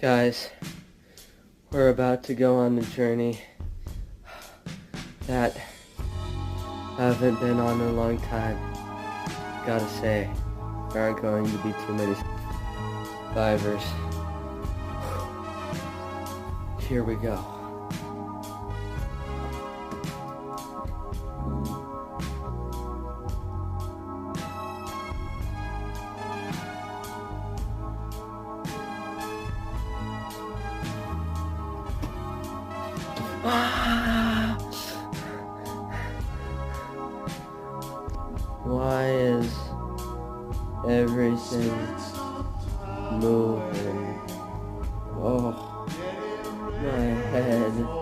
Guys, we're about to go on the journey that I haven't been on in a long time. Gotta say, there aren't going to be too many survivors. Here we go. Why is everything moving? Oh, my head.